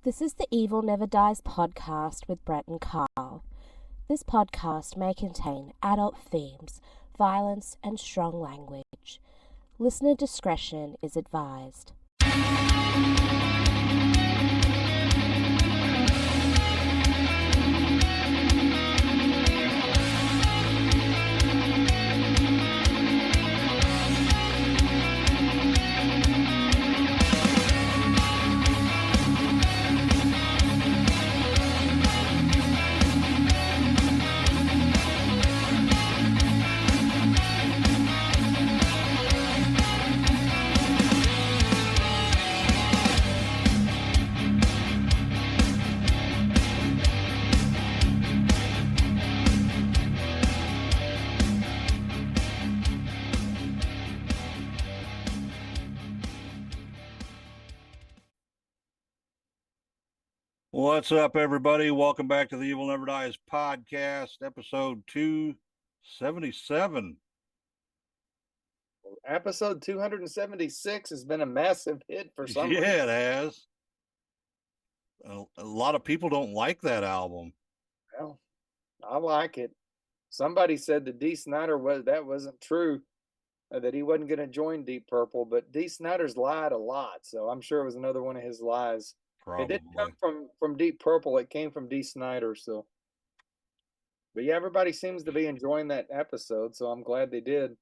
This is the Evil Never Dies podcast with Brett and Carl. This podcast may contain adult themes, violence, and strong language. Listener discretion is advised. What's up, everybody? Welcome back to the Evil Never Dies podcast, episode 277. Episode 276 has been a massive hit for some reason. Yeah, it has. A lot of people don't like that album. Well, I like it. Somebody said that Dee Snider wasn't true, that he wasn't going to join Deep Purple, but Dee Snider's lied a lot, so I'm sure it was another one of his lies. Probably. It didn't come from Deep Purple, it came from Dee Snider, so. But yeah, everybody seems to be enjoying that episode, so I'm glad they did.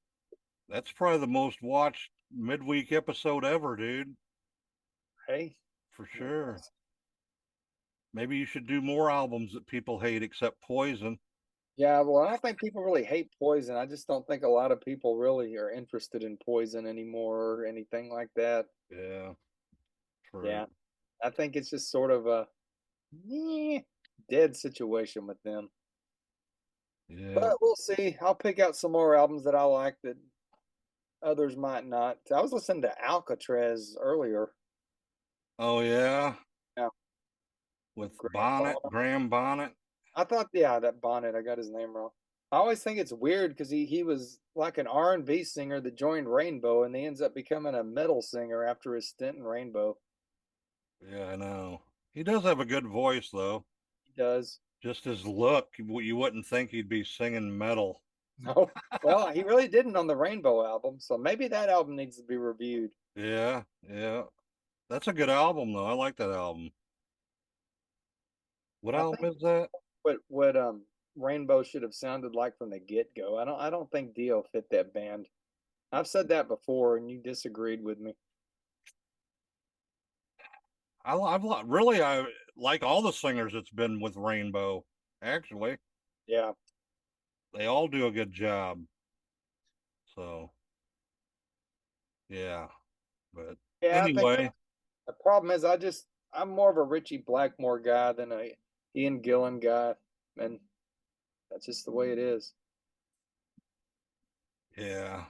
That's probably the most watched midweek episode ever, dude. Hey. For sure. Maybe you should do more albums that people hate except Poison. Yeah, well, I don't think people really hate Poison. I just don't think a lot of people really are interested in Poison anymore or anything like that. Yeah. True. Yeah. I think it's just sort of a dead situation with them. Yeah. But we'll see. I'll pick out some more albums that I like that others might not. I was listening to Alcatraz earlier. Oh, yeah? Yeah. With Graham Bonnet. I thought, that Bonnet, I got his name wrong. I always think it's weird because he was like an R&B singer that joined Rainbow, and he ends up becoming a metal singer after his stint in Rainbow. Yeah, I know. He does have a good voice, though. He does. Just his look, you wouldn't think he'd be singing metal. No. Well, he really didn't on the Rainbow album, so maybe that album needs to be reviewed. Yeah. That's a good album, though. I like that album. What album is that? What Rainbow should have sounded like from the get-go. I don't think Dio fit that band. I've said that before, and you disagreed with me. I like all the singers that's been with Rainbow, actually. Yeah. They all do a good job. So, yeah. But Yeah, anyway. The problem is I'm more of a Richie Blackmore guy than a Ian Gillan guy, and that's just the way it is. Yeah.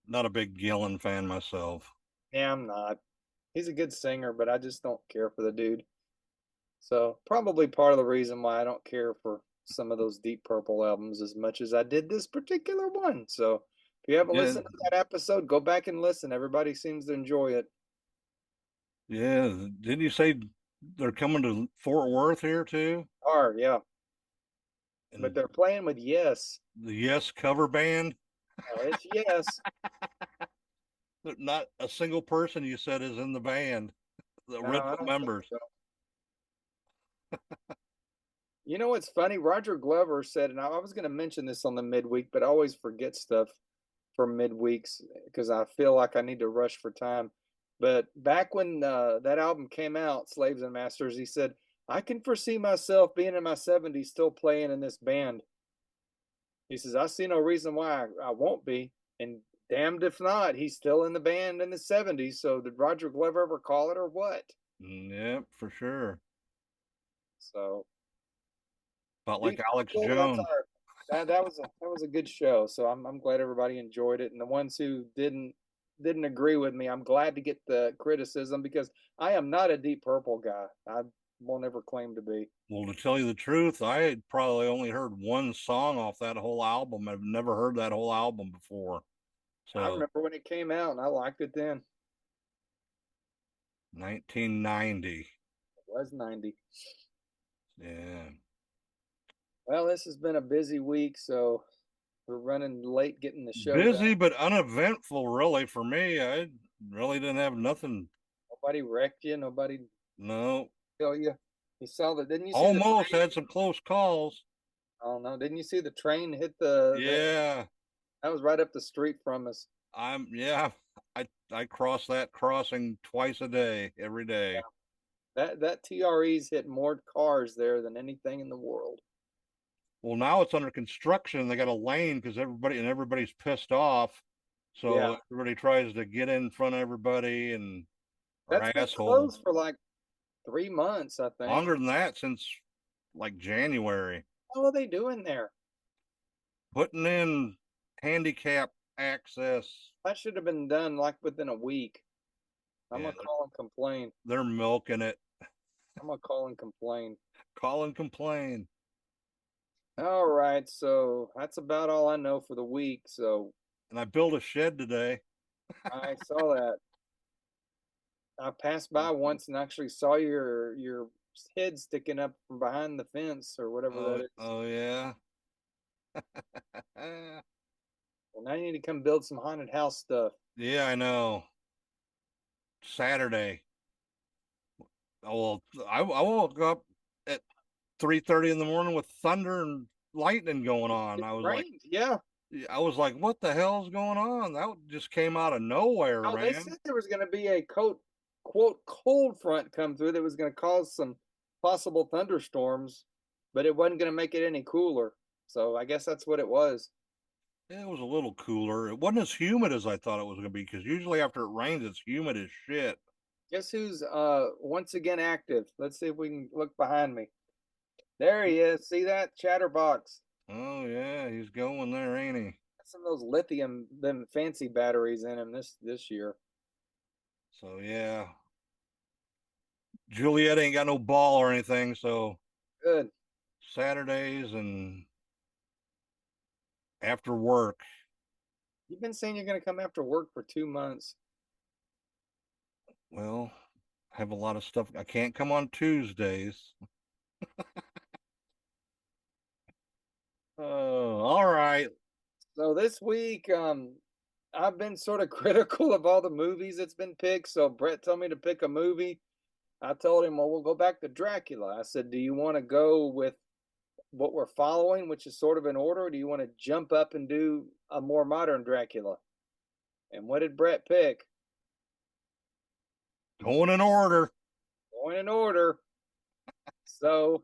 Not a big Gillan fan myself. Yeah, I'm not. He's a good singer, but I just don't care for the dude. So probably part of the reason why I don't care for some of those Deep Purple albums as much as I did this particular one. So if you haven't listened to that episode, go back and listen. Everybody seems to enjoy it. Yeah. Didn't you say they're coming to Fort Worth here too? Yeah. But they're playing with Yes. The Yes cover band? No, it's Yes. Not a single person you said is in the band. The original members. So. You know what's funny? Roger Glover said, and I was going to mention this on the midweek, but I always forget stuff for midweeks because I feel like I need to rush for time. But back when that album came out, Slaves and Masters, he said, I can foresee myself being in my 70s still playing in this band. He says, I see no reason why I won't be. And damned if not, he's still in the band in the 70s. So did Roger Glover ever call it or what? Yeah, for sure. So. About like Alex Jones. That was a good show. So I'm glad everybody enjoyed it. And the ones who didn't agree with me, I'm glad to get the criticism because I am not a Deep Purple guy. I won't ever claim to be. Well, to tell you the truth, I had probably only heard one song off that whole album. I've never heard that whole album before. So I remember when it came out and I liked it then. 1990. It was 90. Yeah. Well, this has been a busy week, so we're running late getting the show Busy done. but uneventful, really, for me. I really didn't have nothing. Nobody wrecked you. Nobody No. killed you. You saw the? Didn't you see the Almost train? had some close calls. Oh no! Didn't you see the train hit the? Yeah. That was right up the street from us. Yeah. I cross that crossing twice a day, every day. That TRE's hit more cars there than anything in the world. Well, now it's under construction. They got a lane because everybody's pissed off. So Yeah. everybody tries to get in front of everybody and are That's been assholes. closed for like 3 months, I think. Longer than that, since like January. What are they doing there? Putting in handicap access. That should have been done like within a week. I'm Yeah, gonna call and complain. They're milking it. I'm gonna call and complain. Call and complain. All right, so that's about all I know for the week. So And I built a shed today. I saw that. I passed by once and actually saw your head sticking up from behind the fence or whatever that is. Oh yeah. Well, now you need to come build some haunted house stuff. Yeah, I know. Saturday. Well, I woke up at 3:30 in the morning with thunder and lightning going on. It I was rained, yeah. like, what the hell's going on? That just came out of nowhere, Oh, they man. said there was going to be a quote cold front come through that was going to cause some possible thunderstorms, but it wasn't going to make it any cooler. So I guess that's what it was. It was a little cooler. It wasn't as humid as I thought it was going to be because usually after it rains, it's humid as shit. Guess who's once again active? Let's see if we can look behind me. There he is. See that chatterbox? Oh yeah, he's going there, ain't he? Some of those lithium, them fancy batteries in him this year. So yeah, Juliet ain't got no ball or anything. So Good. Saturdays and after work. You've been saying you're going to come after work for 2 months. Well, I have a lot of stuff. I can't come on Tuesdays. Oh, all right. So this week, I've been sort of critical of all the movies that's been picked. So Brett told me to pick a movie. I told him, well, we'll go back to Dracula. I said, do you want to go with what we're following, which is sort of in order, or do you want to jump up and do a more modern Dracula? And what did Brett pick? Going in order. Going in order. So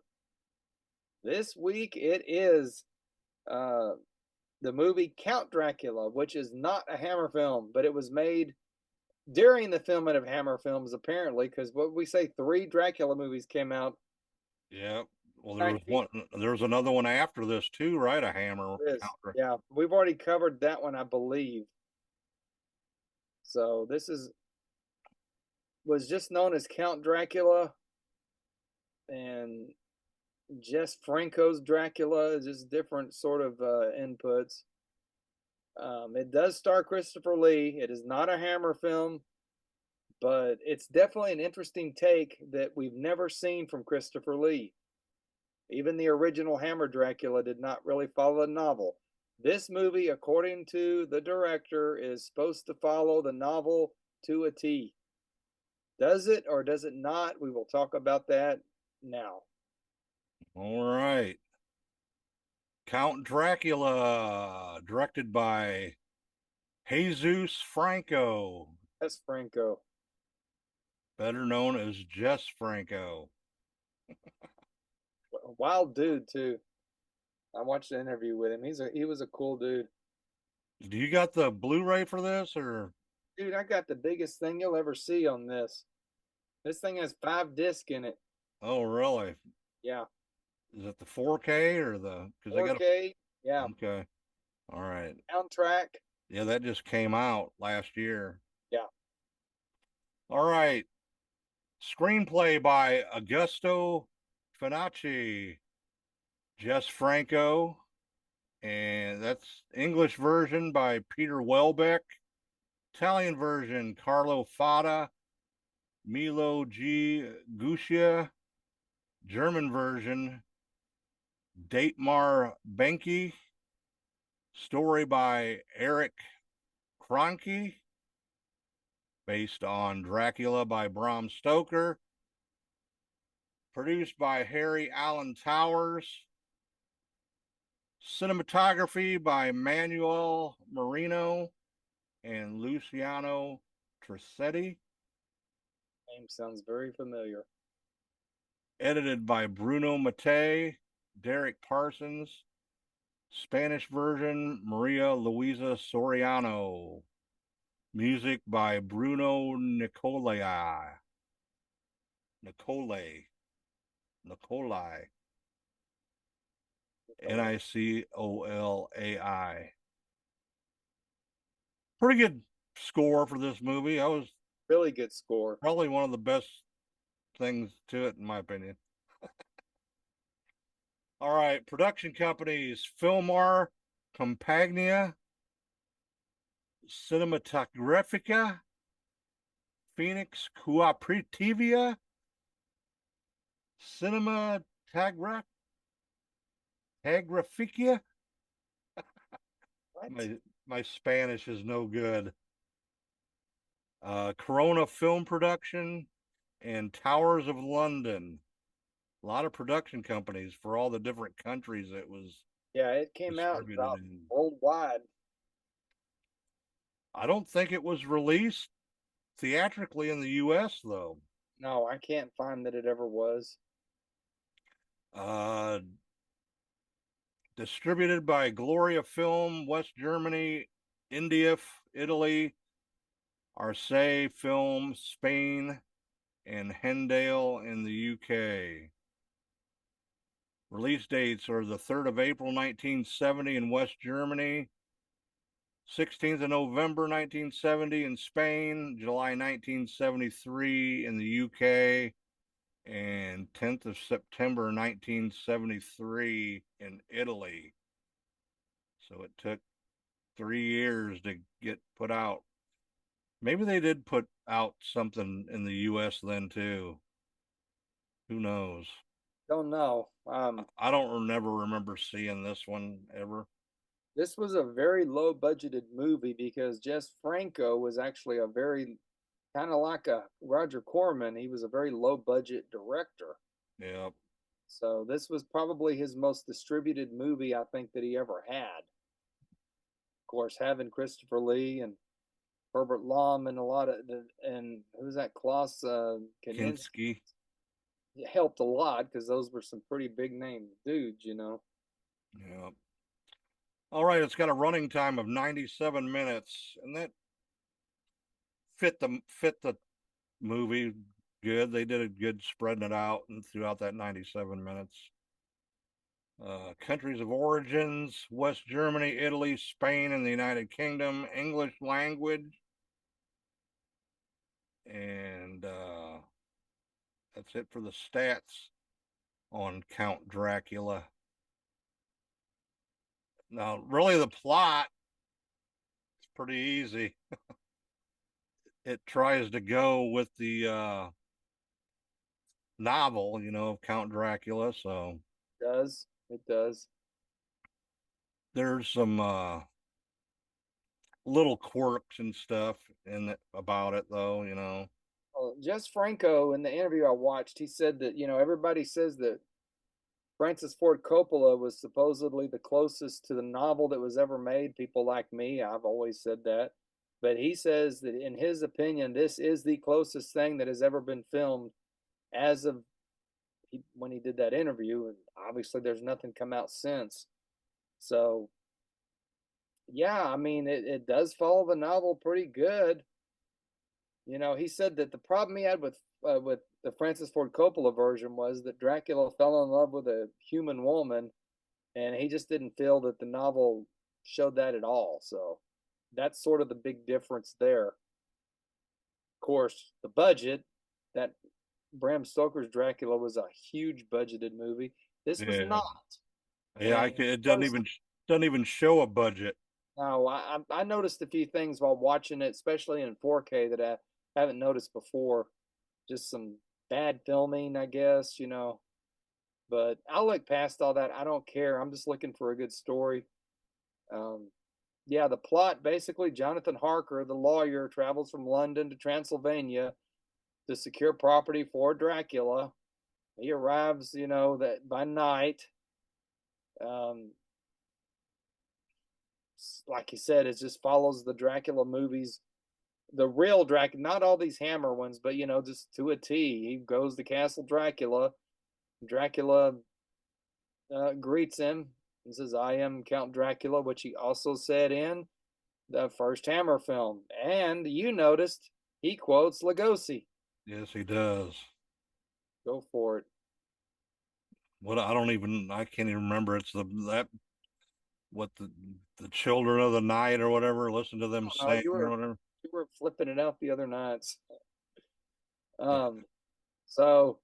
this week it is the movie Count Dracula, which is not a Hammer film, but it was made during the filming of Hammer films, apparently, because what we say 3 Dracula movies came out. Yeah. Well, there was another one after this too, right? A Hammer. Yeah, we've already covered that one, I believe. So this was just known as Count Dracula, and jesfranco's Dracula is just different sort of inputs. It does star Christopher Lee. It is not a Hammer film, but it's definitely an interesting take that we've never seen from Christopher Lee. Even the original Hammer Dracula did not really follow the novel. This movie, according to the director, is supposed to follow the novel to a T. Does it or does it not? We will talk about that now. All right. Count Dracula, directed by Jesus Franco. Jesfranco. Better known as Jesfranco. Wild dude too. I watched an interview with him. He was a cool dude. Do you got the Blu-ray for this, or? Dude, I got the biggest thing you'll ever see on this. This thing has 5 discs in it. Oh, really? Yeah. Is it the 4K or the? 4K. Yeah. Okay. All right. Soundtrack. Yeah, that just came out last year. Yeah. All right. Screenplay by Augusto Finacci, Jesfranco, and that's English version by Peter Welbeck, Italian version Carlo Fada, Milo G. Gushia. German version, Datemar Benke. Story by Eric Kronke. Based on Dracula by Bram Stoker. Produced by Harry Allen Towers. Cinematography by Manuel Marino and Luciano Tressetti. Name sounds very familiar. Edited by Bruno Mattei, Derek Parsons. Spanish version, Maria Luisa Soriano. Music by Bruno Nicolai. Nicolai. Nicolai. Pretty good score for this movie. I was really good score. Probably one of the best things to it, in my opinion. All right, production companies: Filmar Compagnia, Cinematografica, Phoenix Cooperativa, Cinematografica. My Spanish is no good. Corona Film Production and Towers of London. A lot of production companies for all the different countries it was. Yeah, it came out worldwide. I don't think it was released theatrically in the U.S. though. No, I can't find that it ever was. Distributed by Gloria Film, West Germany, India, Italy, Arce Film, Spain, and Hendale in the UK. Release dates are the 3rd of April, 1970 in West Germany, 16th of November, 1970 in Spain, July 1973 in the UK, and 10th of September, 1973 in Italy. So it took 3 years to get put out. Maybe they did put out something in the U.S. then too. Who knows? Don't know. I don't never remember seeing this one ever. This was a very low budgeted movie because Jesfranco was actually a very kind of like a Roger Corman. He was a very low budget director. Yep. So this was probably his most distributed movie I think that he ever had. Of course, having Christopher Lee and Herbert Lom and and who's that, Klaus Kinski. It helped a lot because those were some pretty big name dudes, you know. Yeah. All right, it's got a running time of 97 minutes, and that fit the movie good. They did a good spreading it out and throughout that 97 minutes. Countries of origins: West Germany, Italy, Spain, and the United Kingdom. English language. And that's it for the stats on Count Dracula. Now, really, the plot is pretty easy. It tries to go with the novel, you know, of Count Dracula. So it does. There's some little quirks and stuff about it, though, you know. Well, Jesfranco, in the interview I watched, he said that, you know, everybody says that Francis Ford Coppola was supposedly the closest to the novel that was ever made. People like me, I've always said that. But he says that in his opinion, this is the closest thing that has ever been filmed as of when he did that interview. And obviously there's nothing come out since. So, yeah, I mean, it does follow the novel pretty good. You know, he said that the problem he had with the Francis Ford Coppola version was that Dracula fell in love with a human woman, and he just didn't feel that the novel showed that at all. So that's sort of the big difference there. Of course, the budget, that Bram Stoker's Dracula was a huge budgeted movie. This was not. Yeah, it doesn't even show a budget. No, I noticed a few things while watching it, especially in 4K, that I haven't noticed before. just some bad filming, I guess, but I'll look past all that. I don't care. I'm just looking for a good story. Yeah, the plot basically Jonathan Harker, the lawyer, travels from London to Transylvania to secure property for Dracula. He arrives, that by night. Um, like you said, it just follows the Dracula movies, the real Dracula, not all these Hammer ones, but just to a T. He goes to Castle Dracula. Dracula greets him and says, "I am Count Dracula," which he also said in the first Hammer film. And you noticed he quotes Lugosi. Yes, he does. Go for it. What I can't even remember. It's the Children of the Night or whatever. Listen to them sing or whatever. You were flipping it out the other nights. Yeah. So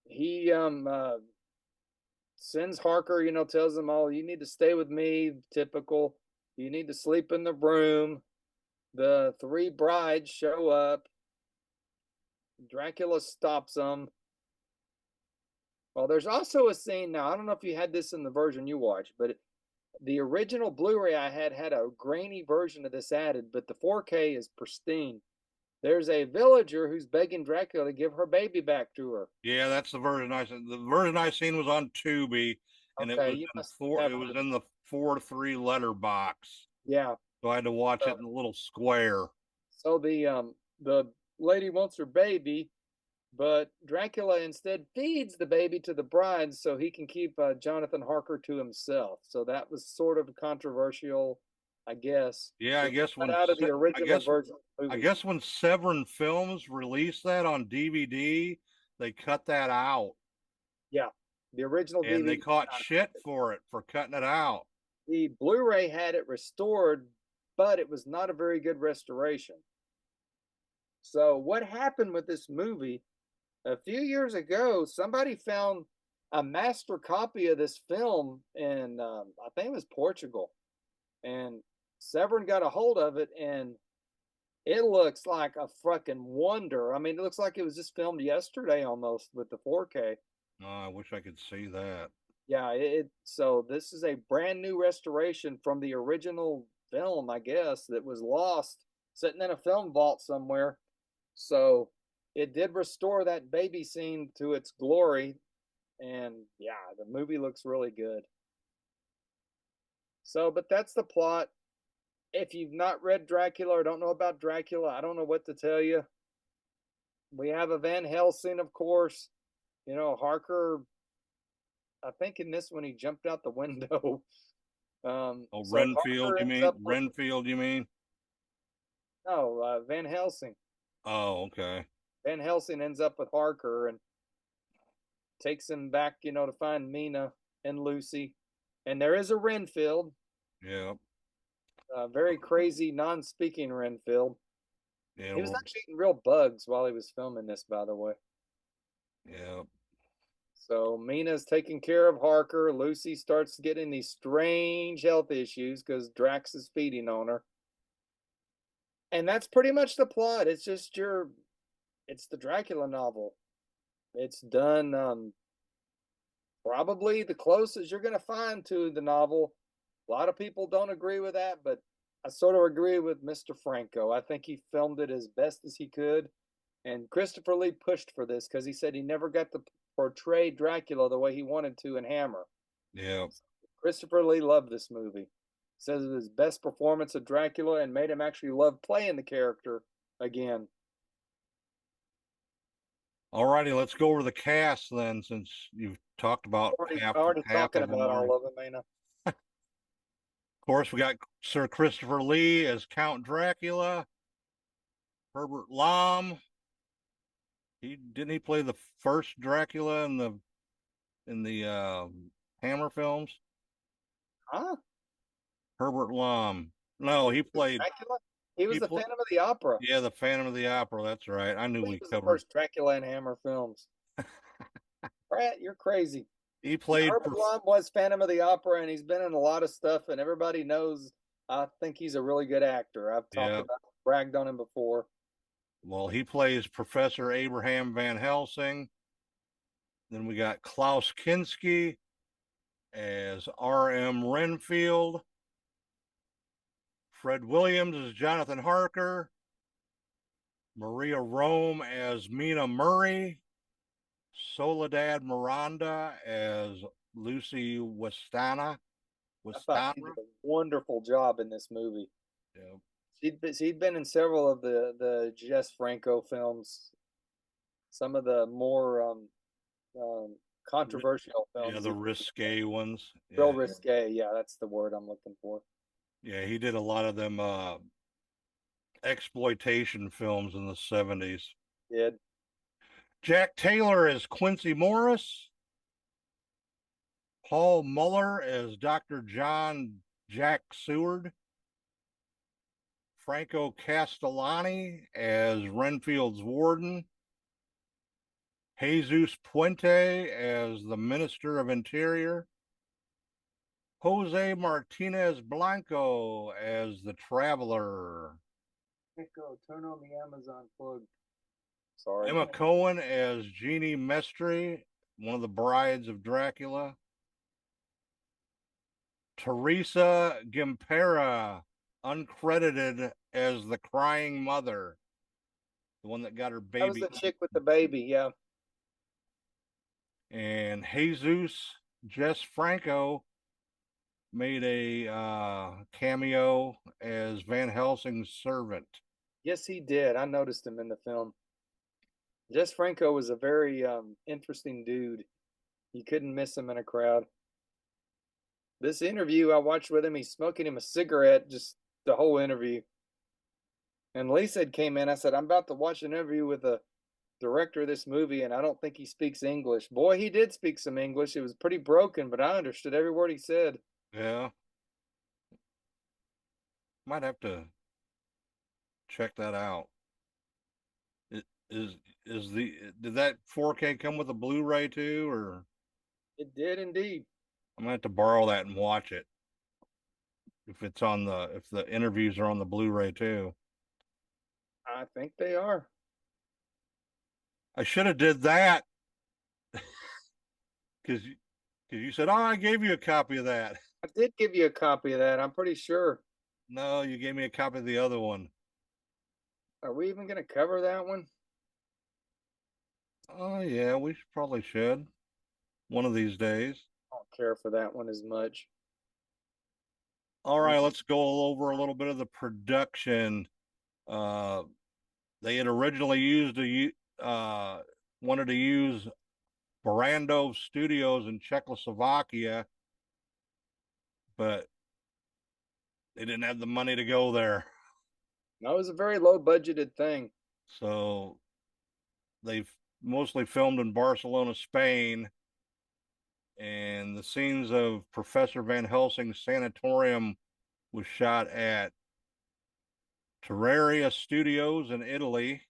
he sends Harker, tells him, "Oh, you need to stay with me, typical. You need to sleep in the room." The three brides show up. Dracula stops them. Well, there's also a scene now. I don't know if you had this in the version you watched, but the original Blu-ray I had a grainy version of this added, but the 4K is pristine. There's a villager who's begging Dracula to give her baby back to her. Yeah, that's the version I seen. The version I seen was on Tubi, and Okay, it was in the 4:3 letterbox. Yeah. So I had to watch it in the little square. So the lady wants her baby, but Dracula instead feeds the baby to the bride so he can keep Jonathan Harker to himself. So that was sort of controversial, I guess. Yeah, I guess when out of the original version. I guess when Severin Films released that on DVD, they cut that out. Yeah, the original and DVD. they caught shit for cutting it out. The Blu-ray had it restored, but it was not a very good restoration. So what happened with this movie? A few years ago, somebody found a master copy of this film in, I think it was Portugal. And Severin got a hold of it, and it looks like a fucking wonder. I mean, it looks like it was just filmed yesterday almost with the 4K. Oh, I wish I could see that. Yeah, so this is a brand new restoration from the original film, I guess, that was lost, sitting in a film vault somewhere. So it did restore that baby scene to its glory. And yeah, the movie looks really good. So, but that's the plot. If you've not read Dracula or don't know about Dracula, I don't know what to tell you. We have a Van Helsing, of course. Harker, I think in this one he jumped out the window. Renfield, you mean? Renfield, you mean? No, Van Helsing. Oh, okay. Van Helsing ends up with Harker and takes him back, to find Mina and Lucy. And there is a Renfield. Yeah. Very crazy, non-speaking Renfield. Yeah. He was actually eating real bugs while he was filming this, by the way. Yeah. So Mina's taking care of Harker. Lucy starts getting these strange health issues because Drax is feeding on her. And that's pretty much the plot. It's just it's the Dracula novel. It's done probably the closest you're going to find to the novel. A lot of people don't agree with that, but I sort of agree with Mr. Franco. I think he filmed it as best as he could. And Christopher Lee pushed for this because he said he never got to portray Dracula the way he wanted to in Hammer. Yeah. Christopher Lee loved this movie. Says it was his best performance of Dracula and made him actually love playing the character again. All righty, let's go over the cast then, since you've talked about already talking about all of them, ain't I? Of course, we got Sir Christopher Lee as Count Dracula. Herbert Lom. Didn't he play the first Dracula in the Hammer films? Huh? Herbert Lom. No, he played Dracula. He was the Phantom of the Opera. Yeah, the Phantom of the Opera. That's right. I knew we was covered the first Dracula and Hammer films. Brett, you're crazy. He played. Herbert Lom was Phantom of the Opera, and he's been in a lot of stuff, and everybody knows. I think he's a really good actor. I've talked about, bragged on him before. Well, he plays Professor Abraham Van Helsing. Then we got Klaus Kinski as R.M. Renfield. Fred Williams as Jonathan Harker. Maria Rome as Mina Murray. Soledad Miranda as Lucy Westana. I thought she did a wonderful job in this movie. Yeah. She'd been in several of the jesfranco films, some of the more controversial films. Yeah, the risque ones. Real risque. Yeah, that's the word I'm looking for. Yeah, he did a lot of them exploitation films in the 70s. Did. Jack Taylor as Quincy Morris. Paul Muller as Dr. John Jack Seward. Franco Castellani as Renfield's warden. Jesus Puente as the Minister of Interior. Jose Martinez Blanco as the Traveler. Echo, turn on the Amazon plug. Sorry. Emma Cohen as Jeannie Mestri, one of the brides of Dracula. Teresa Gimpera, uncredited as the crying mother, the one that got her baby. That was the chick with the baby, yeah. And Jesus Jesfranco made a cameo as Van Helsing's servant. Yes, he did. I noticed him in the film. Jesfranco was a very interesting dude. You couldn't miss him in a crowd. This interview I watched with him, he's smoking him a cigarette just the whole interview. And Lisa came in. I said, I'm about to watch an interview with the director of this movie, and I don't think he speaks English. Boy, he did speak some English. It was pretty broken, but I understood every word he said. Yeah. Might have to check that out. Did that 4K come with a Blu-ray too, or? It did indeed. I'm gonna have to borrow that and watch it. If the interviews are on the Blu-ray too. I think they are. I should have did that. Because you said, oh, I gave you a copy of that. I did give you a copy of that, I'm pretty sure. No, you gave me a copy of the other one. Are we even going to cover that one? Oh, yeah, we probably should. One of these days. I don't care for that one as much. All right, let's go over a little bit of the production. They had originally wanted to use Barrandov Studios in Czechoslovakia, but they didn't have the money to go there. That was a very low budgeted thing. So they've mostly filmed in Barcelona, Spain. And the scenes of Professor Van Helsing's sanatorium was shot at Terraria Studios in Italy.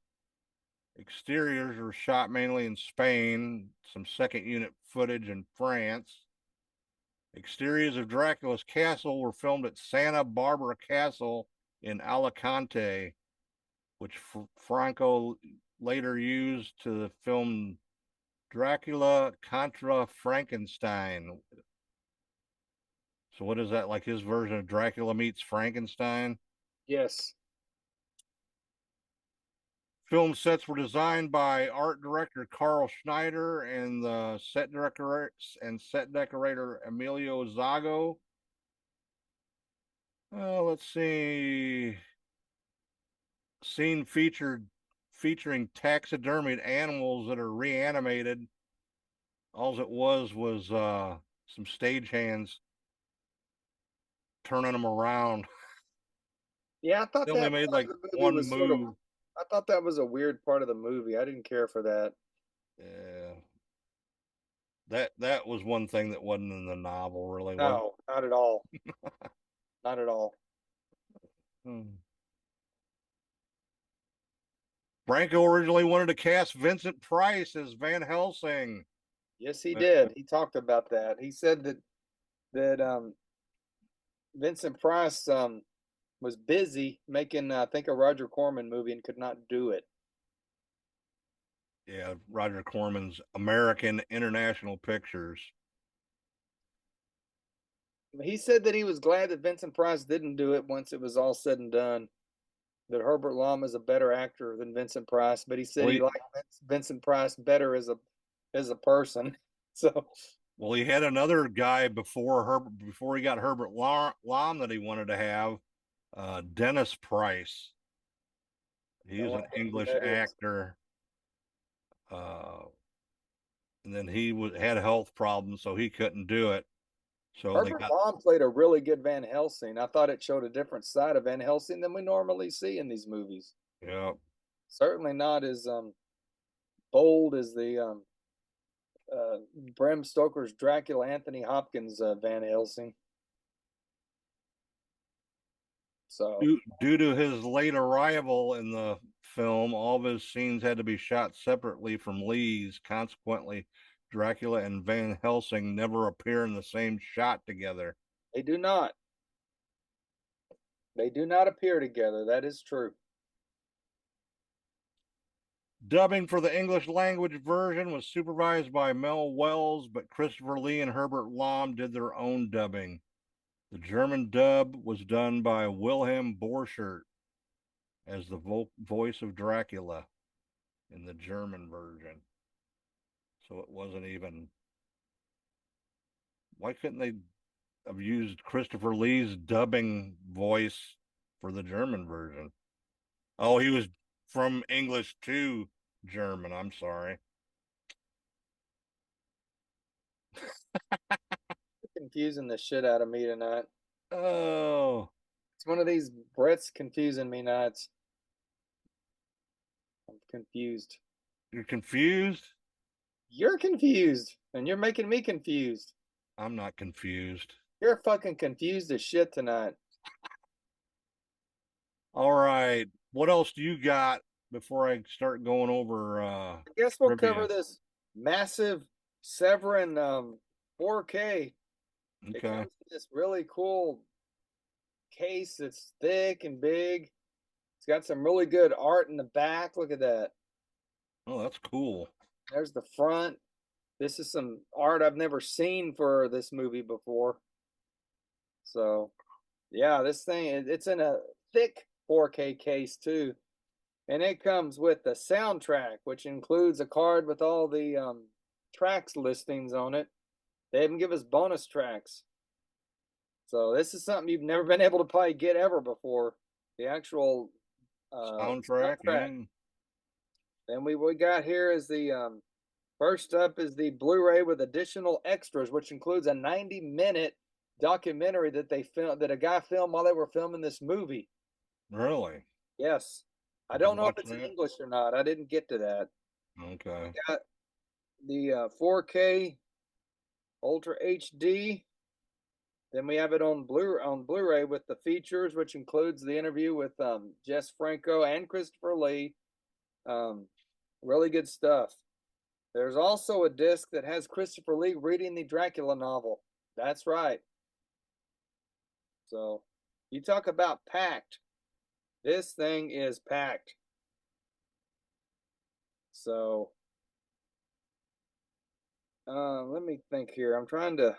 Exteriors were shot mainly in Spain, some second unit footage in France. Exteriors of Dracula's castle were filmed at Santa Barbara Castle in Alicante, which Franco later used to film Dracula contra Frankenstein. So what is that, like his version of Dracula meets Frankenstein? Yes. Film sets were designed by art director Carl Schneider and the set decorator Emilio Zago. Let's see. Scene featuring taxidermied animals that are reanimated. All it was some stagehands turning them around. Yeah, I thought they that only made like one move. I thought that was a weird part of the movie. I didn't care for that. Yeah. That was one thing that wasn't in the novel, really. No, not at all. Not at all. Franco originally wanted to cast Vincent Price as Van Helsing. Yes, he did. He talked about that. He said that Vincent Price was busy making, I think, a Roger Corman movie and could not do it. Yeah, Roger Corman's American International Pictures. He said that he was glad that Vincent Price didn't do it once it was all said and done. That Herbert Lom is a better actor than Vincent Price, but he said he liked Vincent Price better as a person. So, well, he had another guy before he got Herbert Lom that he wanted to have, Dennis Price. He's an English actor. And then he had health problems, so he couldn't do it. So Herbert Lom played a really good Van Helsing. I thought it showed a different side of Van Helsing than we normally see in these movies. Yeah. Certainly not as bold as the Bram Stoker's Dracula, Anthony Hopkins Van Helsing. So, due to his late arrival in the film, all of his scenes had to be shot separately from Lee's. Consequently, Dracula and Van Helsing never appear in the same shot together. They do not. They do not appear together. That is true. Dubbing for the English language version was supervised by Mel Wells, but Christopher Lee and Herbert Lom did their own dubbing. The German dub was done by Wilhelm Borchert as the voice of Dracula in the German version. So it wasn't even. Why couldn't they have used Christopher Lee's dubbing voice for the German version? Oh, he was from English to German. I'm sorry. Confusing the shit out of me tonight. Oh. It's one of these Brett's confusing me nights. I'm confused. You're confused? You're confused, and you're making me confused. I'm not confused. You're fucking confused as shit tonight. All right. What else do you got before I start going over I guess we'll trivia? cover this massive Severin 4K. Okay. It comes in this really cool case that's thick and big. It's got some really good art in the back. Look at that. Oh, that's cool. There's the front. This is some art I've never seen for this movie before. So, yeah, this thing, it's in a thick 4K case too. And it comes with the soundtrack, which includes a card with all the tracks listings on it. They even give us bonus tracks. So this is something you've never been able to probably get ever before. The actual soundtrack. Yeah. Then we got here is the first up is the Blu-ray with additional extras, which includes a 90-minute documentary that a guy filmed while they were filming this movie. Really? Yes. I don't know if it's in English or not. I didn't get to that. Okay. We got the 4K Ultra HD. Then we have it on Blu-ray with the features, which includes the interview with jesfranco and Christopher Lee. Really good stuff. There's also a disc that has Christopher Lee reading the Dracula novel. That's right. So you talk about packed. This thing is packed. So let me think here. I'm trying to. It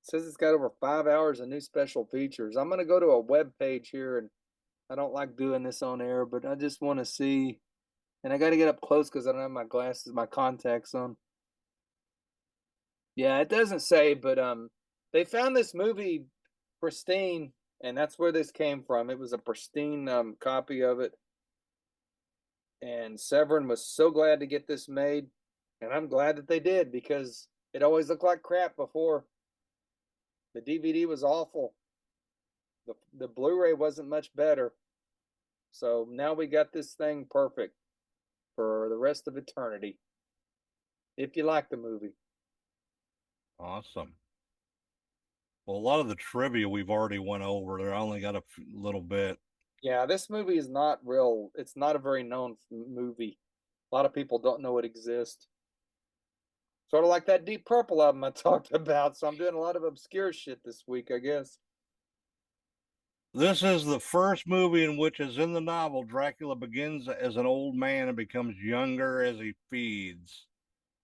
says it's got over 5 hours of new special features. I'm going to go to a web page here, and I don't like doing this on air, but I just want to see. And I got to get up close because I don't have my glasses, my contacts on. Yeah, it doesn't say, but they found this movie pristine, and that's where this came from. It was a pristine copy of it. And Severin was so glad to get this made, and I'm glad that they did because it always looked like crap before. The DVD was awful. The Blu-ray wasn't much better. So now we got this thing perfect for the rest of eternity. If you like the movie. Awesome. Well, a lot of the trivia we've already went over there. I only got a little bit. Yeah, this movie is not real. It's not a very known movie. A lot of people don't know it exists. Sort of like that Deep Purple album I talked about. So I'm doing a lot of obscure shit this week, I guess. This is the first movie in which, as in the novel, Dracula begins as an old man and becomes younger as he feeds.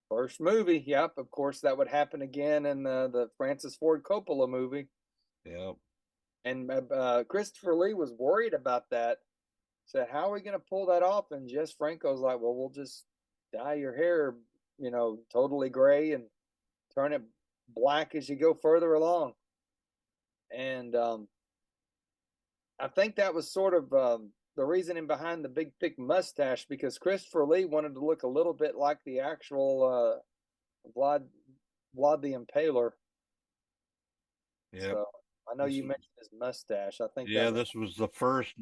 First movie, yep. Of course, that would happen again in the Francis Ford Coppola movie. Yep. And Christopher Lee was worried about that. Said, "How are we going to pull that off?" And Jesfranco's like, "Well, we'll just dye your hair, totally gray and turn it black as you go further along." And I think that was sort of the reasoning behind the big thick mustache, because Christopher Lee wanted to look a little bit like the actual Vlad the Impaler. Yep. So I know you mentioned his mustache. I think Yeah, that was, this was the first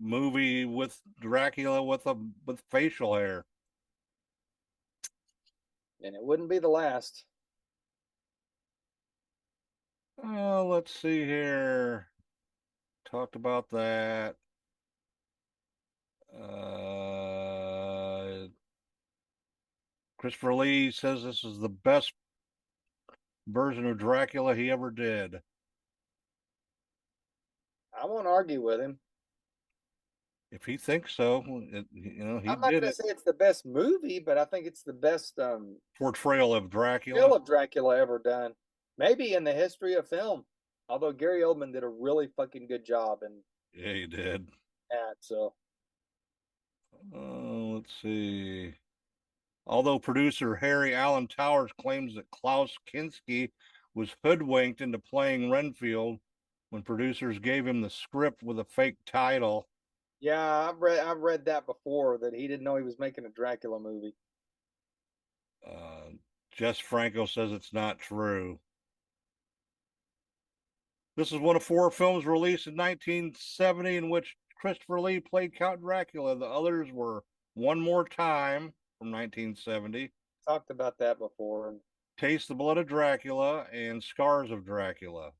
movie with Dracula with facial hair. and it wouldn't be the last. Oh, let's see here. Talked about that. Christopher Lee says this is the best version of Dracula he ever did. I won't argue with him. If he thinks so, he I'm not did going to it. say it's the best movie, but I think it's the best Portrayal of Dracula. portrayal of Dracula ever done. Maybe in the history of film. Although Gary Oldman did a really fucking good job in Yeah, he did. that. So Let's see. Although producer Harry Alan Towers claims that Klaus Kinski was hoodwinked into playing Renfield when producers gave him the script with a fake title. yeah, I've read that before, that he didn't know he was making a Dracula movie. Jesfranco says it's not true. This is one of 4 films released in 1970 in which Christopher Lee played Count Dracula. The others were One More Time from 1970, Talked about that before. Taste the Blood of Dracula, and Scars of Dracula,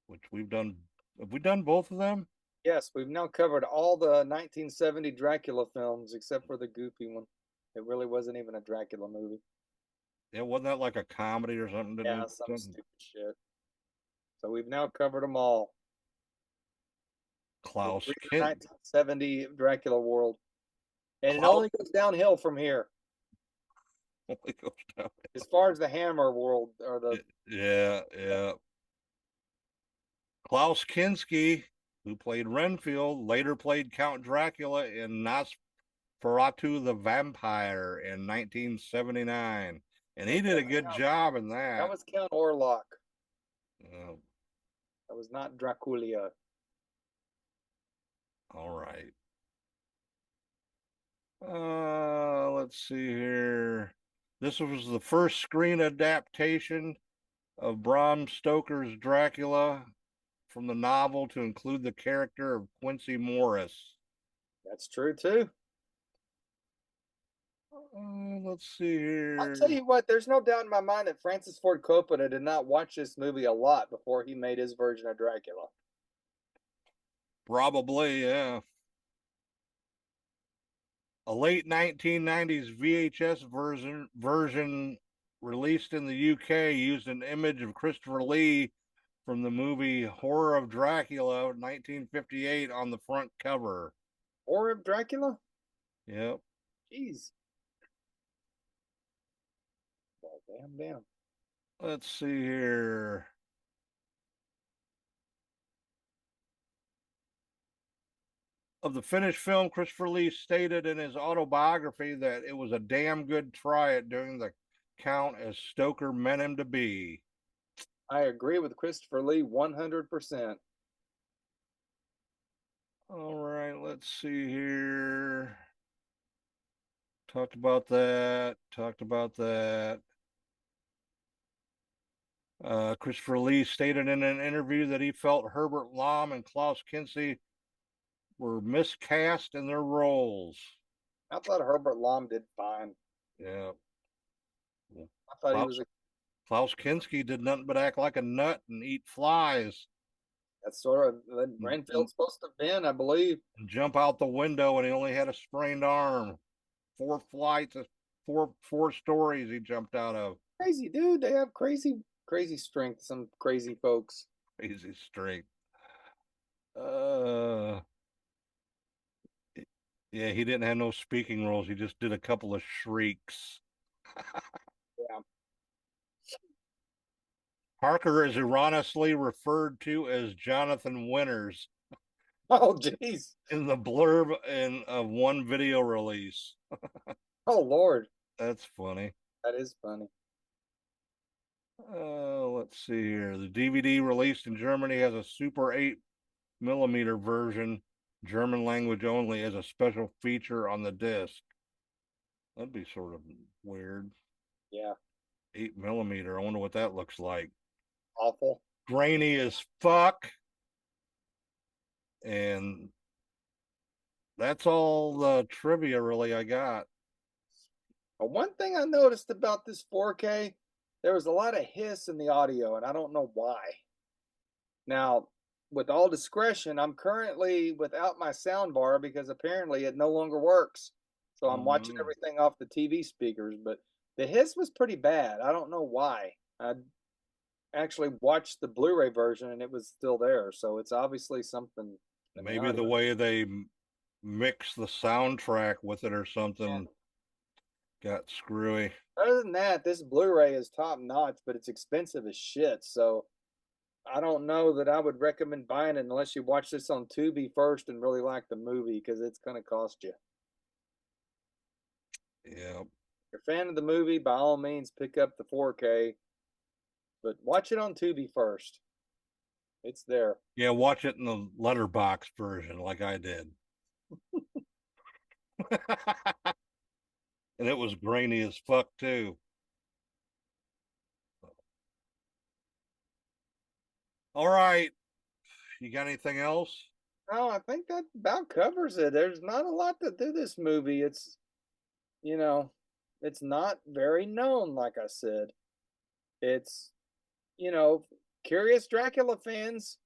which we've done. Have we done both of them? Yes, we've now covered all the 1970 Dracula films except for the goofy one. It really wasn't even a Dracula movie. Yeah, wasn't that like a comedy or something? Yeah, some stupid shit. So we've now covered them all. Klaus The Kinski. 1970 Dracula world. And it only goes downhill from here. Only goes down. As far as the Hammer world, or the Yeah. Klaus Kinski, who played Renfield, later played Count Dracula in Nosferatu the Vampire in 1979. And he did a good job in that. That was Count Orlok. Uh, That was not Dracula. all right. Let's see here. This was the first screen adaptation of Bram Stoker's Dracula from the novel to include the character of Quincy Morris. That's true too. Let's see here. I'll tell you what, there's no doubt in my mind that Francis Ford Coppola did not watch this movie a lot before he made his version of Dracula. Probably, yeah. A late 1990s VHS version released in the UK used an image of Christopher Lee from the movie Horror of Dracula 1958 on the front cover. Horror of Dracula? Yep. Jeez. Well, damn. Let's see here. Of the finished film, Christopher Lee stated in his autobiography that it was a damn good try at doing the Count as Stoker meant him to be. I agree with Christopher Lee 100%. All right, let's see here. Talked about that. Christopher Lee stated in an interview that he felt Herbert Lom and Klaus Kinski were miscast in their roles. I thought Herbert Lom did fine. Yeah. I thought he was Klaus Kinski did nothing but act like a nut and eat flies. That's sort of what Renfield's supposed to have been, I believe. And jump out the window, and he only had a sprained arm. 4 flights of four stories he jumped out of. Crazy dude. They have crazy strength, some crazy folks. Crazy strength. Uh, yeah, he didn't have no speaking roles. He just did a couple of shrieks. Yeah. Parker is erroneously referred to as Jonathan Winters Oh, jeez. in the blurb of one video release. Oh, Lord. That's funny. That is funny. Let's see here. The DVD released in Germany has a Super 8mm version, German language only, as a special feature on the disc. That'd be sort of weird. Yeah. 8mm. I wonder what that looks like. Awful. Grainy as fuck. And that's all the trivia really I got. One thing I noticed about this 4K, there was a lot of hiss in the audio, and I don't know why. Now, with all discretion, I'm currently without my sound bar because apparently it no longer works. So I'm watching everything off the TV speakers, but the hiss was pretty bad. I don't know why. I actually watched the Blu-ray version and it was still there. So it's obviously something. Maybe the way they mix the soundtrack with it or something got screwy. Other than that, this Blu-ray is top notch, but it's expensive as shit. So I don't know that I would recommend buying it unless you watch this on Tubi first and really like the movie because it's going to cost you. Yeah. If you're a fan of the movie, by all means, pick up the 4K, but watch it on Tubi first. It's there. Yeah, watch it in the letterbox version like I did. And it was grainy as fuck too. All right. You got anything else? No, I think that about covers it. There's not a lot to do this movie. It's, it's not very known, like I said. It's, curious Dracula fans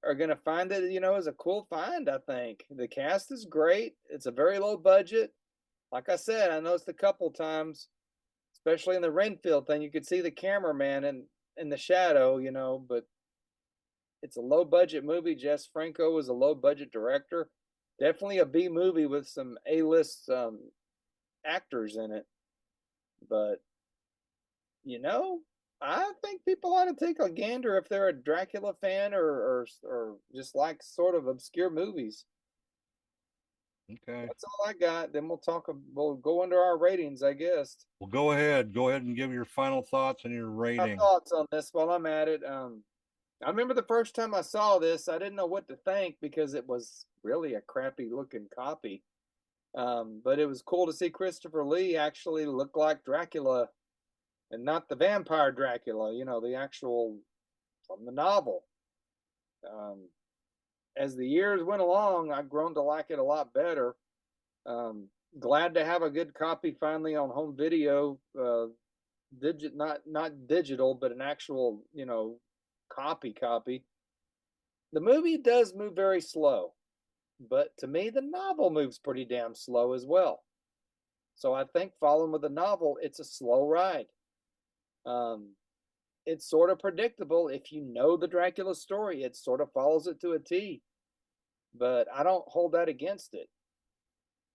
are going to find it, as a cool find, I think. The cast is great. It's a very low budget. Like I said, I noticed a couple times, especially in the Renfield thing, you could see the cameraman in the shadow, but it's a low budget movie. Jesfranco was a low budget director. Definitely a B movie with some A-list actors in it. But, I think people ought to take a gander if they're a Dracula fan or just like sort of obscure movies. Okay. That's all I got. Then we'll go under our ratings, I guess. Well, go ahead. Go ahead and give your final thoughts and your rating. My thoughts on this while I'm at it. I remember the first time I saw this, I didn't know what to think because it was really a crappy looking copy. But it was cool to see Christopher Lee actually look like Dracula and not the vampire Dracula, the actual from the novel. As the years went along, I've grown to like it a lot better. Glad to have a good copy finally on home video, not digital, but an actual, copy. The movie does move very slow, but to me, the novel moves pretty damn slow as well. So I think following with the novel, it's a slow ride. It's sort of predictable if you know the Dracula story. It sort of follows it to a T, but I don't hold that against it.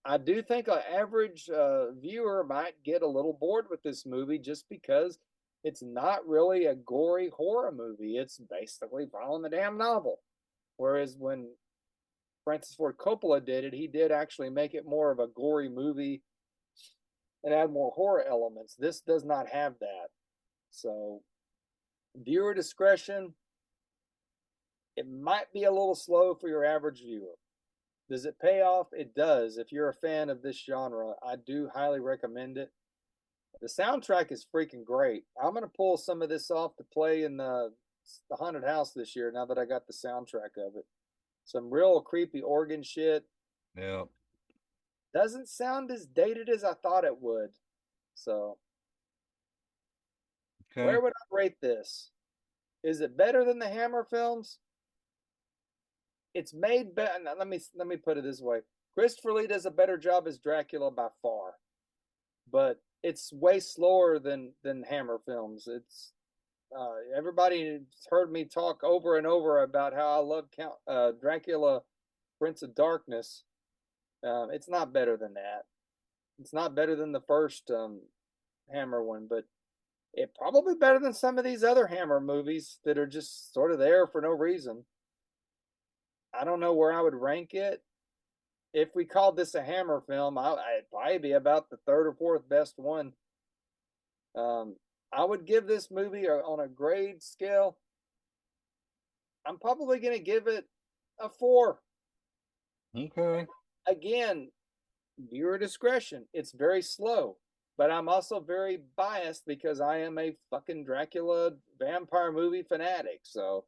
I do think an average viewer might get a little bored with this movie just because it's not really a gory horror movie. It's basically following the damn novel. Whereas when Francis Ford Coppola did it, he did actually make it more of a gory movie and add more horror elements. This does not have that. So, viewer discretion, it might be a little slow for your average viewer. Does it pay off? It does. If you're a fan of this genre, I do highly recommend it. The soundtrack is freaking great. I'm going to pull some of this off to play in the haunted house this year now that I got the soundtrack of it. Some real creepy organ shit. Yeah. Doesn't sound as dated as I thought it would. So, where would I rate this? Is it better than the Hammer films? It's made better. Let me put it this way: Christopher Lee does a better job as Dracula by far, but it's way slower than Hammer films. Everybody's heard me talk over and over about how I love Dracula, Prince of Darkness. It's not better than that. It's not better than the first Hammer one, but it probably better than some of these other Hammer movies that are just sort of there for no reason. I don't know where I would rank it. If we called this a Hammer film, I'd probably be about the third or fourth best one. I would give this movie on a grade scale. I'm probably going to give it a 4. Okay. Again, viewer discretion. It's very slow, but I'm also very biased because I am a fucking Dracula vampire movie fanatic. So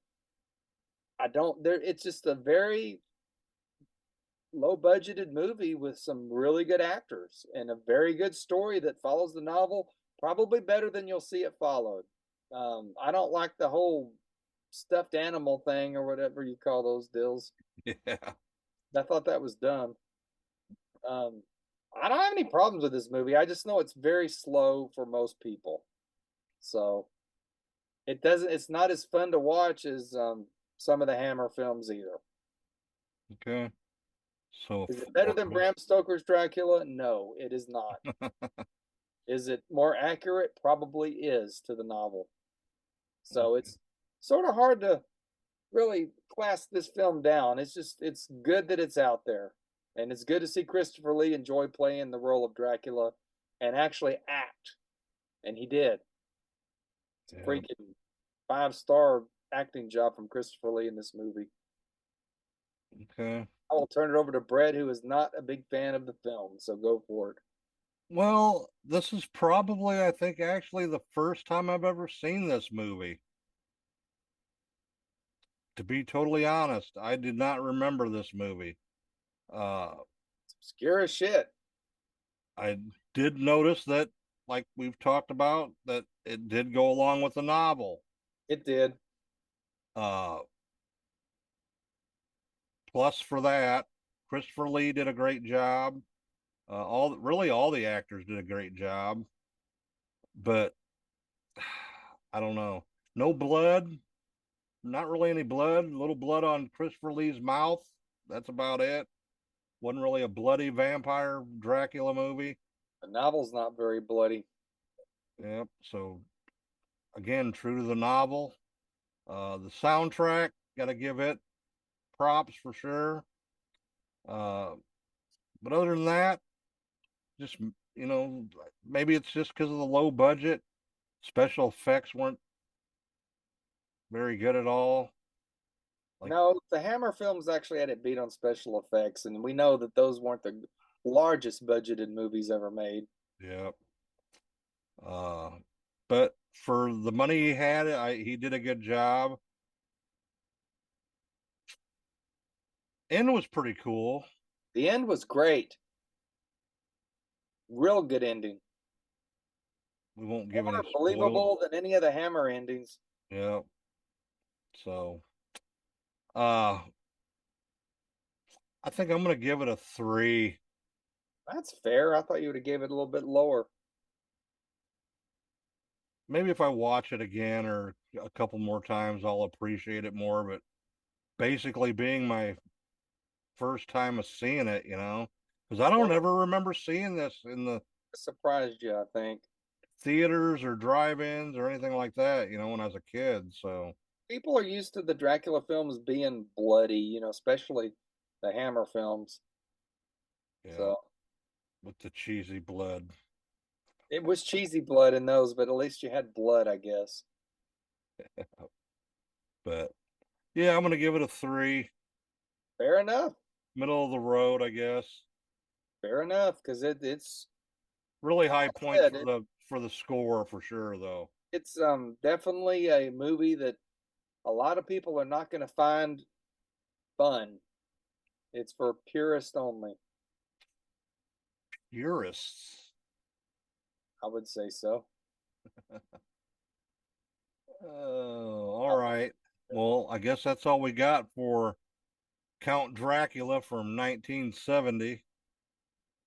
I don't there it's just a very low budgeted movie with some really good actors and a very good story that follows the novel, probably better than you'll see it followed. I don't like the whole stuffed animal thing or whatever you call those deals. Yeah. I thought that was dumb. I don't have any problems with this movie. I just know it's very slow for most people. So it's not as fun to watch as some of the Hammer films either. Okay. So Is it better than Bram Stoker's Dracula? No, it is not. Is it more accurate? Probably is to the novel. So it's sort of hard to really class this film down. It's good that it's out there. And it's good to see Christopher Lee enjoy playing the role of Dracula and actually act. And he did. It's a freaking 5-star acting job from Christopher Lee in this movie. Okay. I will turn it over to Brett, who is not a big fan of the film. So go for it. Well, this is probably, I think, actually the first time I've ever seen this movie. To be totally honest, I did not remember this movie. It's obscure as shit. I did notice that, like we've talked about, that it did go along with the novel. It did. Plus for that, Christopher Lee did a great job. All the actors did a great job, but I don't know. No blood, not really any blood. A little blood on Christopher Lee's mouth. That's about it. Wasn't really a bloody vampire Dracula movie. The novel's not very bloody. Yep. So again, true to the novel. The soundtrack, got to give it props for sure. But other than that, just, maybe it's just because of the low budget. Special effects weren't very good at all. No, the Hammer films actually had it beat on special effects, and we know that those weren't the largest budgeted movies ever made. Yep. But for the money he had, he did a good job. End was pretty cool. The end was great. Real good ending. We won't give More any believable than any of the Hammer endings. Yep. So, I think I'm gonna give it a 3. That's fair. I thought you would have gave it a little bit lower. Maybe if I watch it again or a couple more times, I'll appreciate it more. But basically, being my first time of seeing it, because I don't ever remember seeing this in the Surprised you, I think. theaters or drive-ins or anything like that, when I was a kid. So people are used to the Dracula films being bloody, especially the Hammer films. yeah, so with the cheesy blood. It was cheesy blood in those, but at least you had blood, I guess. But yeah, I'm gonna give it a 3. Fair enough. Middle of the road, I guess. Fair enough, because it's really high points for the score for sure, though. It's definitely a movie that a lot of people are not going to find fun. It's for purists only. Purists? I would say so. All right. Well, I guess that's all we got for Count Dracula from 1970.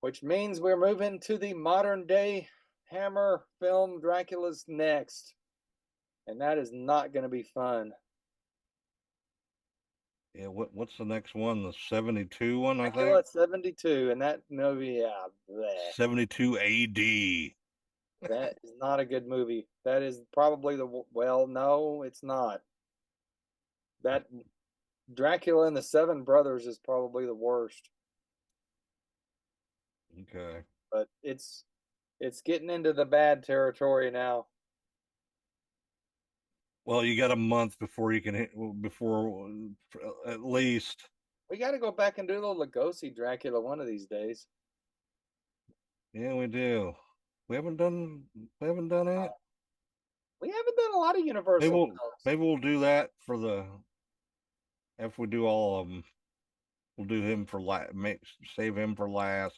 Which means we're moving to the modern day Hammer film Dracula's next. and that is not going to be fun. Yeah, what's the next one? The 72 one, I Dracula think? 72, and that movie, yeah, bleh. 72 AD. That is not a good movie. That is probably well, no, it's not. That Dracula and the Seven Brothers is probably the worst, Okay. but it's getting into the bad territory now. Well, you got a month before you can hit, before at least. We got to go back and do a little Lugosi Dracula one of these days. Yeah, we do. We haven't done it. We haven't done a lot of Universal films. Maybe we'll do that for the, if we do all of them, we'll do him for save him for last.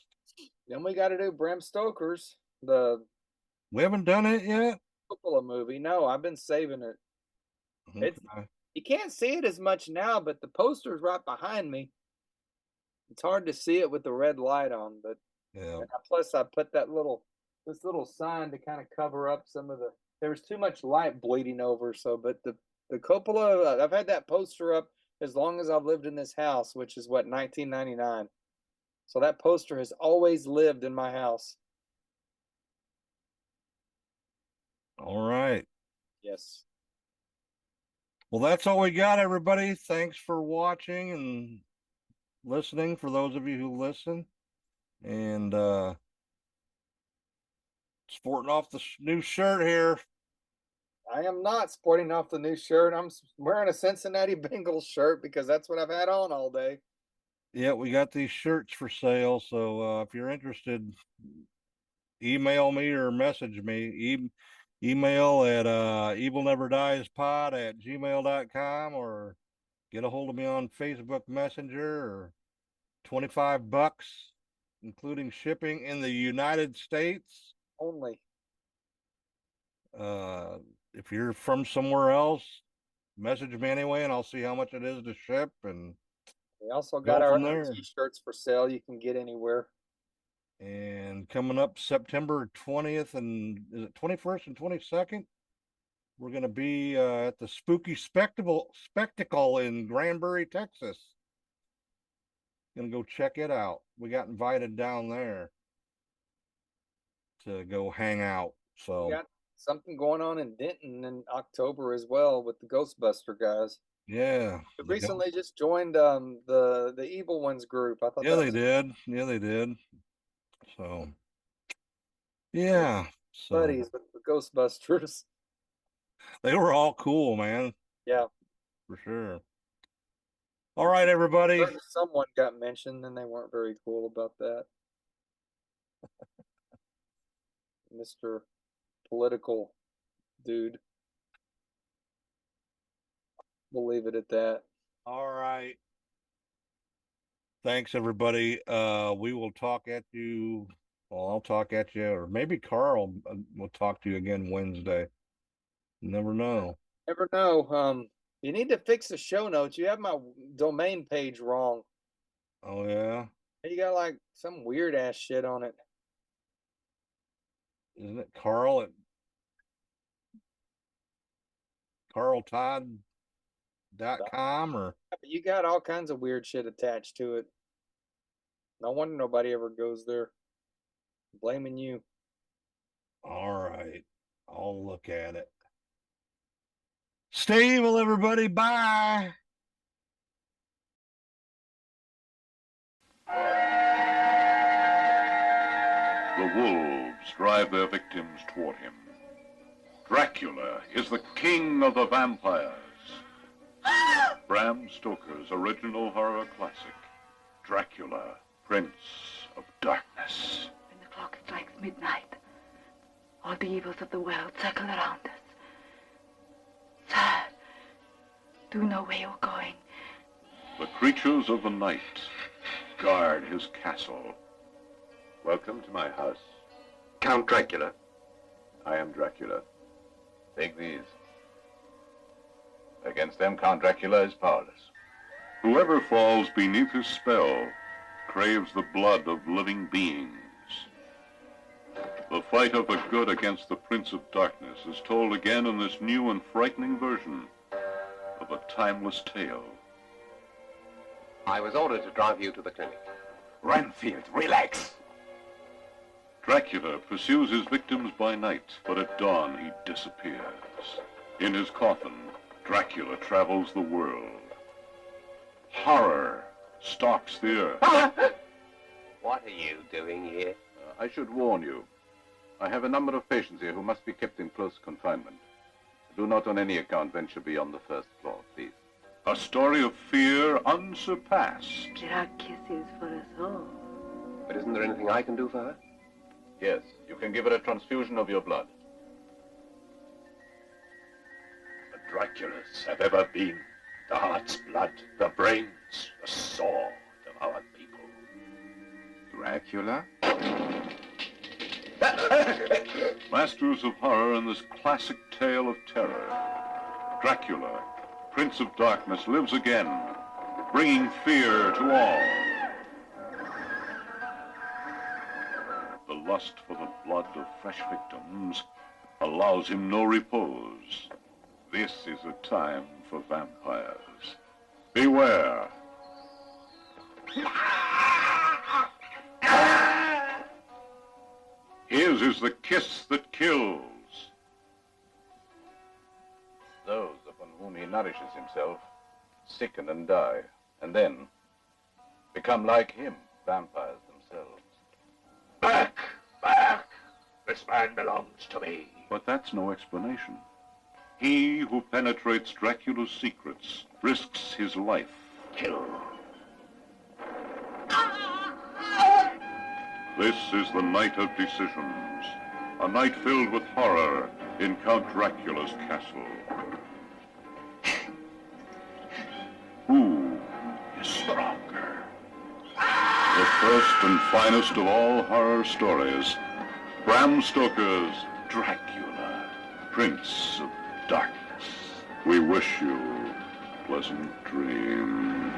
Then we got to do Bram Stoker's We haven't done it yet. Coppola movie. No, I've been saving it. Okay. You can't see it as much now, but the poster's right behind me. It's hard to see it with the red light on, but Yeah. plus I put this little sign to kind of cover up some of there was too much light bleeding over. So, but the Coppola, I've had that poster up as long as I've lived in this house, which is 1999. So that poster has always lived in my house. All right. Yes. Well, that's all we got, everybody. Thanks for watching and listening, for those of you who listen. And sporting off the new shirt here. I am not sporting off the new shirt. I'm wearing a Cincinnati Bengals shirt because that's what I've had on all day. Yeah, we got these shirts for sale. So if you're interested, email me or message me. Email at evilneverdiespod@gmail.com, or get a hold of me on Facebook Messenger, or $25, including shipping in the United States. Only. If you're from somewhere else, message me anyway, and I'll see how much it is to ship. And we also got our t-shirts for sale. You can get anywhere. And coming up September 20th and is it 21st and 22nd, we're going to be at the Spooky Spectacle in Granbury, Texas. Going to go check it out. We got invited down there to go hang out. So we got something going on in Denton in October as well with the Ghostbuster guys. Yeah, we recently just joined the Evil Ones group. I thought they did. Yeah, they did. So yeah, buddies with the Ghostbusters. They were all cool, man. Yeah, for sure. All right, everybody. Someone got mentioned and they weren't very cool about that. Mr. Political dude. We'll leave it at that. All right. Thanks, everybody. We will talk at you. Well, I'll talk at you, or maybe Carl will talk to you again Wednesday. You never know. Never know. You need to fix the show notes. You have my domain page wrong. Oh, yeah? You got like some weird ass shit on it. Isn't it Carl at carltodd.com or? You got all kinds of weird shit attached to it. No wonder nobody ever goes there. I'm blaming you. All right. I'll look at it. Stay evil, everybody. Bye. The wolves drive their victims toward him. Dracula is the king of the vampires. Bram Stoker's original horror classic, Dracula, Prince of Darkness. When the clock strikes midnight, all the evils of the world circle around us. Sir, do you know where you're going? The creatures of the night guard his castle. Welcome to my house. Count Dracula. I am Dracula. Take these. Against them, Count Dracula is powerless. Whoever falls beneath his spell craves the blood of living beings. The fight of the good against the Prince of Darkness is told again in this new and frightening version of a timeless tale. I was ordered to drive you to the clinic. Renfield, relax. Dracula pursues his victims by night, but at dawn he disappears. In his coffin, Dracula travels the world. Horror stalks the earth. What are you doing here? I should warn you. I have a number of patients here who must be kept in close confinement. Do not on any account venture beyond the first floor, please. A story of fear unsurpassed. There are kisses for us all. But isn't there anything I can do for her? Yes, you can give her a transfusion of your blood. The Draculas have ever been the heart's blood, the brains, the sword of our people. Dracula? Masters of horror in this classic tale of terror. Dracula, Prince of Darkness, lives again, bringing fear to all. The lust for the blood of fresh victims allows him no repose. This is a time for vampires. Beware. His is the kiss that kills. Those upon whom he nourishes himself sicken and die, and then become like him, vampires themselves. Back! Back! This man belongs to me. But that's no explanation. He who penetrates Dracula's secrets risks his life. Kill. This is the night of decisions, a night filled with horror in Count Dracula's castle. Who is stronger? The first and finest of all horror stories, Bram Stoker's Dracula, Prince of Darkness. We wish you pleasant dreams.